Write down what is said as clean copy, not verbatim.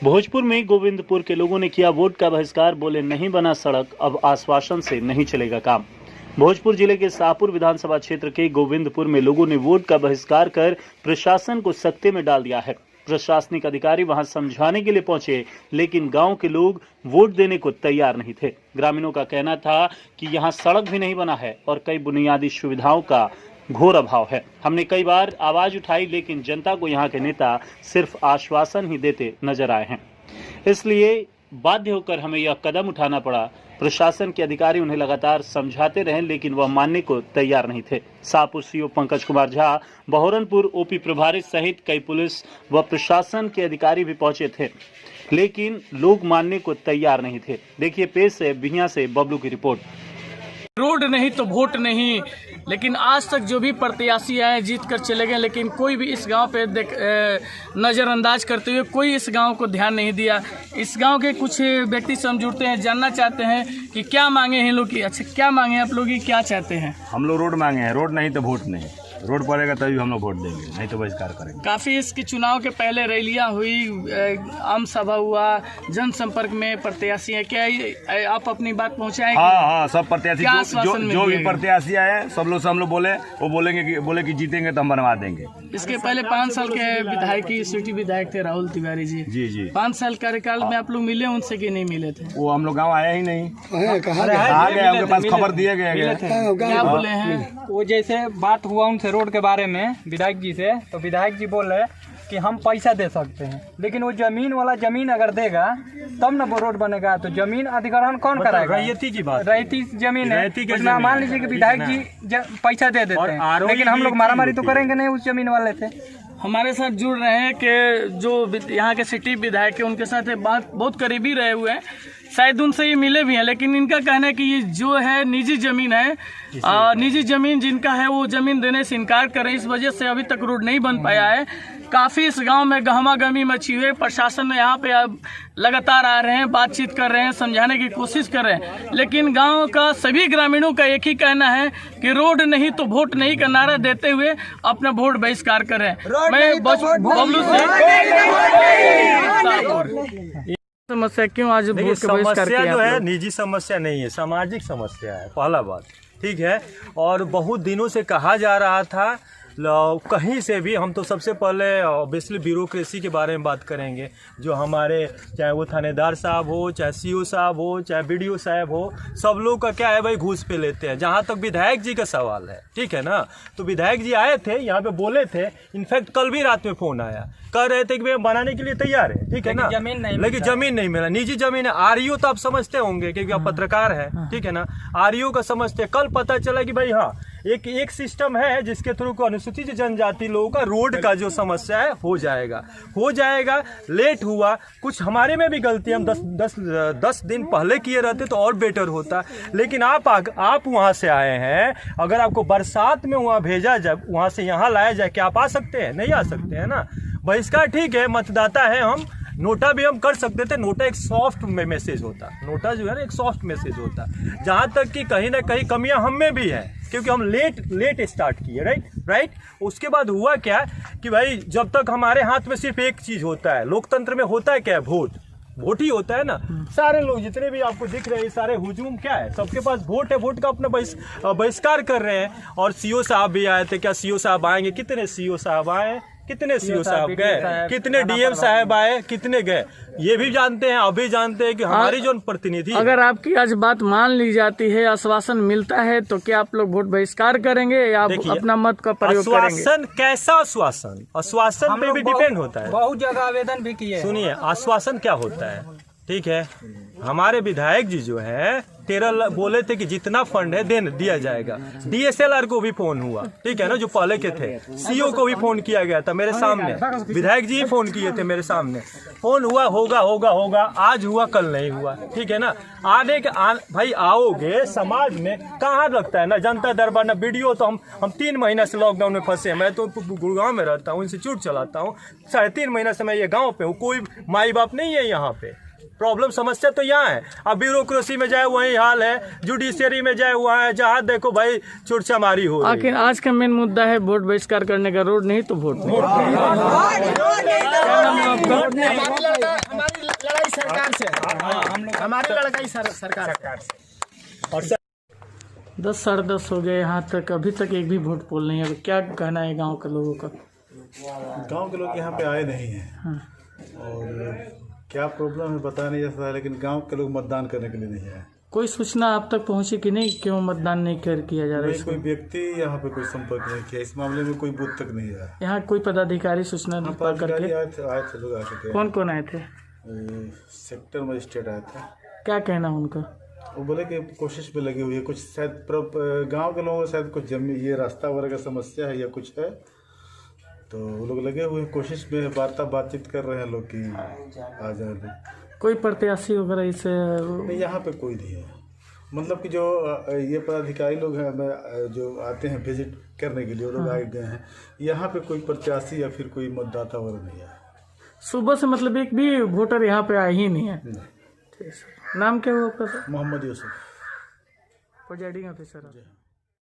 भोजपुर में गोविंदपुर के लोगों ने किया वोट का बहिष्कार, बोले नहीं बना सड़क, अब आश्वासन से नहीं चलेगा काम। भोजपुर जिले के शाहपुर विधानसभा क्षेत्र के गोविंदपुर में लोगों ने वोट का बहिष्कार कर प्रशासन को सकते में डाल दिया है। प्रशासनिक अधिकारी वहां समझाने के लिए पहुंचे, लेकिन गांव के लोग वोट देने को तैयार नहीं थे। ग्रामीणों का कहना था कि यहां सड़क भी नहीं बना है और कई बुनियादी सुविधाओं का घोर अभाव है। हमने कई बार आवाज उठाई, लेकिन जनता को यहाँ के नेता सिर्फ आश्वासन ही देते नजर आए हैं। इसलिए बाध्य होकर हमें यह कदम उठाना पड़ा। प्रशासन के अधिकारी उन्हें लगातार समझाते रहे, लेकिन वह मानने को तैयार नहीं थे। शाहपुर सीओ पंकज कुमार झा, बहोरनपुर ओपी प्रभारी सहित कई पुलिस व प्रशासन के अधिकारी भी पहुंचे थे, लेकिन लोग मानने को तैयार नहीं थे। देखिए पेश है बिहिया से बबलू की रिपोर्ट। रोड नहीं तो वोट नहीं, लेकिन आज तक जो भी प्रत्याशी आए जीत कर चले गए, लेकिन कोई भी इस गांव पे नज़रअंदाज करते हुए कोई इस गांव को ध्यान नहीं दिया। इस गांव के कुछ व्यक्ति से हम जुड़ते हैं, जानना चाहते हैं कि क्या मांगे हैं लोग की। अच्छा, क्या मांगे आप लोग, क्या चाहते हैं? हम लोग रोड मांगे हैं, रोड नहीं तो वोट नहीं। रोड पड़ेगा तभी हम लोग वोट देंगे, नहीं तो बहिष्कार करेंगे। काफ़ी इसके चुनाव के पहले रैलियां हुई, आम सभा हुआ, जनसंपर्क में प्रत्याशी है, क्या आप अपनी बात पहुंचाएं? हाँ, सब प्रत्याशी जो भी प्रत्याशी आए सब लोग से हम लोग बोले, वो बोले कि जीतेंगे तो हम बनवा देंगे। इसके पहले 5 साल के विधायक सिटी विधायक थे राहुल तिवारी जी। जी 5 साल कार्यकाल में आप लोग मिले उनसे कि नहीं मिले थे? वो हम लोग गाँव आया ही नहीं। कहाँ गए? आपके पास खबर दिए गए, क्या बोले हैं? वो जैसे बात हुआ उनसे रोड के बारे में विधायक जी से, तो विधायक जी बोल रहे कि हम पैसा दे सकते हैं, लेकिन वो जमीन वाला जमीन अगर देगा तब ना वो रोड बनेगा। तो जमीन अधिग्रहण कौन कराएगा? रैयती की बात, रैयती जमीन है। उसमें मान लीजिए कि विधायक जी पैसा दे देते हैं, लेकिन हम लोग मारामारी तो करेंगे नहीं उस जमीन वाले से। हमारे साथ जुड़ रहे हैं कि जो यहाँ के सिटी विधायक है, उनके साथ बात बहुत करीबी रहे हुए हैं, शायद उनसे ये मिले भी हैं, लेकिन इनका कहना है कि ये जो है निजी जमीन है, निजी जमीन जिनका है वो जमीन देने से इनकार कर रहे हैं। इस वजह से अभी तक रोड नहीं बन पाया है। काफ़ी इस गांव में गहमा गहमी मची हुई है। प्रशासन में यहाँ पे लगातार आ रहे हैं, बातचीत कर रहे हैं, समझाने की कोशिश कर रहे हैं, लेकिन गांव का सभी ग्रामीणों का एक ही कहना है कि रोड नहीं तो वोट नहीं का नारा देते हुए अपना वोट बहिष्कार कर रहे हैं। मैं बबलू से समस्या क्यों आज वोट का बहिष्कार किया? जो है निजी समस्या नहीं है, सामाजिक समस्या है, पहला बात, ठीक है। और बहुत दिनों से कहा जा रहा था, कहीं से भी हम तो सबसे पहले ऑब्वियसली ब्यूरोक्रेसी के बारे में बात करेंगे। जो हमारे चाहे वो थानेदार साहब हो, चाहे सीओ साहब हो, चाहे बीडीओ साहब हो, सब लोग का क्या है भाई, घूस पे लेते हैं। जहाँ तक विधायक जी का सवाल है, ठीक है ना, तो विधायक जी आए थे यहाँ पे, बोले थे, इनफैक्ट कल भी रात में फोन आया, कह रहे थे कि वे बनाने के लिए तैयार है, ठीक है ना, लेकिन जमीन नहीं मिला। निजी जमीन है। आरईओ तो आप समझते होंगे क्योंकि आप पत्रकार है, ठीक है ना, आरईओ का समझते हैं। कल पता चला कि भाई हाँ, एक सिस्टम है जिसके थ्रू अनुसूचित जनजाति लोगों का रोड का जो समस्या है हो जाएगा। लेट हुआ, कुछ हमारे में भी गलती, हम 10 दिन पहले किए रहते तो और बेटर होता। लेकिन आप वहां से आए हैं, अगर आपको बरसात में वहां भेजा जाए, वहां से यहाँ लाया जाए, क्या आप आ सकते हैं? नहीं आ सकते हैं ना। बहिष्कार ठीक है, मतदाता है हम, नोटा भी हम कर सकते थे। नोटा एक सॉफ्ट मैसेज होता, नोटा जो है ना एक सॉफ्ट मैसेज होता। जहाँ तक कि कहीं ना कहीं कमियां हम में भी है, क्योंकि हम लेट स्टार्ट किए, राइट। उसके बाद हुआ क्या कि भाई जब तक हमारे हाथ में सिर्फ एक चीज होता है, लोकतंत्र में होता है क्या, वोट ही होता है ना। सारे लोग जितने भी आपको दिख रहे हैं, सारे हुजूम क्या है, सबके पास वोट है, वोट का अपना बहिष्कार कर रहे हैं। और सीओ साहब भी आए थे, क्या सीओ साहब आएंगे? कितने सीओ साहब आए, कितने सीओ साहब गए, कितने डीएम साहब आए, कितने गए, ये भी जानते हैं, अभी जानते हैं कि हमारी जो प्रतिनिधि। अगर आपकी आज बात मान ली जाती है, आश्वासन मिलता है, तो क्या आप लोग वोट बहिष्कार करेंगे या आप अपना मत का प्रयोग करेंगे? आश्वासन कैसा आश्वासन पे भी डिपेंड होता है। बहुत जगह आवेदन भी किए। सुनिए, आश्वासन क्या होता है, ठीक है। हमारे विधायक जी जो है 13 बोले थे कि जितना फंड है दिया जाएगा। डीएसएलआर को भी फोन हुआ, ठीक है ना, जो पहले के थे। सीओ को भी फोन किया गया था मेरे सामने, विधायक जी फोन किए थे मेरे सामने। फोन हुआ, होगा, आज हुआ, कल नहीं हुआ, ठीक है ना। भाई आओगे समाज में, कहाँ लगता है ना जनता दरबार, ना वीडियो। तो हम 3 महीना से लॉकडाउन में फंसे हैं। मैं तो गुड़गांव में रहता हूँ, इंस्टीट्यूट चलाता हूँ, 3.5 महीना से मैं ये गाँव पे हूँ। कोई माई बाप नहीं है यहाँ पे। प्रॉब्लम समस्या तो यहाँ है। अब ब्यूरोक्रेसी में जाए वही हाल है, जुडिशियरी में जाए वहाँ है, जहाँ देखो भाई चुरचामारी हो रही है। आखिर आज का मेन मुद्दा है वोट बहिष्कार करने का। रोड नहीं तो वोट नहीं। से हम लोग हमारे लड़का सरकार से। और सर 10 साढ़े 10 हो गए यहाँ तक, अभी तक एक भी वोट पोल नहीं है। अब क्या कहना है गांव के लोगों का? गांव के लोग यहाँ पे आए नहीं हैं हाँ। और क्या प्रॉब्लम है बता नहीं जा सकता, लेकिन गांव के लोग मतदान करने के लिए नहीं आए। कोई सूचना आप तक पहुंची कि नहीं, क्यों मतदान नहीं किया जा रहा है? कोई व्यक्ति यहाँ पे कोई संपर्क नहीं किया, इस मामले में कोई बूथ तक नहीं आया। यहाँ कोई पदाधिकारी सूचना हाँ, पा करके? आए थे लोग, आए थे। कौन कौन आए थे? सेक्टर मजिस्ट्रेट आए थे। क्या कहना उनका? वो बोले कि कोशिश पे लगी हुई है, कुछ शायद गांव के लोगों को शायद कुछ जमीन ये रास्ता वगैरह का समस्या है या कुछ है, तो वो लोग लगे हुए हैं कोशिश में, बातचीत कर रहे हैं लोग कि आ जाए। कोई प्रत्याशी वगैरह इसे? नहीं, यहाँ पे कोई नहीं है। मतलब कि जो ये पदाधिकारी लोग हैं जो आते हैं विजिट करने के लिए, वो लोग आए गए हैं। यहाँ पे कोई प्रत्याशी या फिर कोई मतदाता वगैरह नहीं है। सुबह से मतलब एक भी वोटर यहाँ पे आया ही नहीं है। ठीक है। नाम क्या हुआ आपका? Mohammad Yusuf, presiding officer.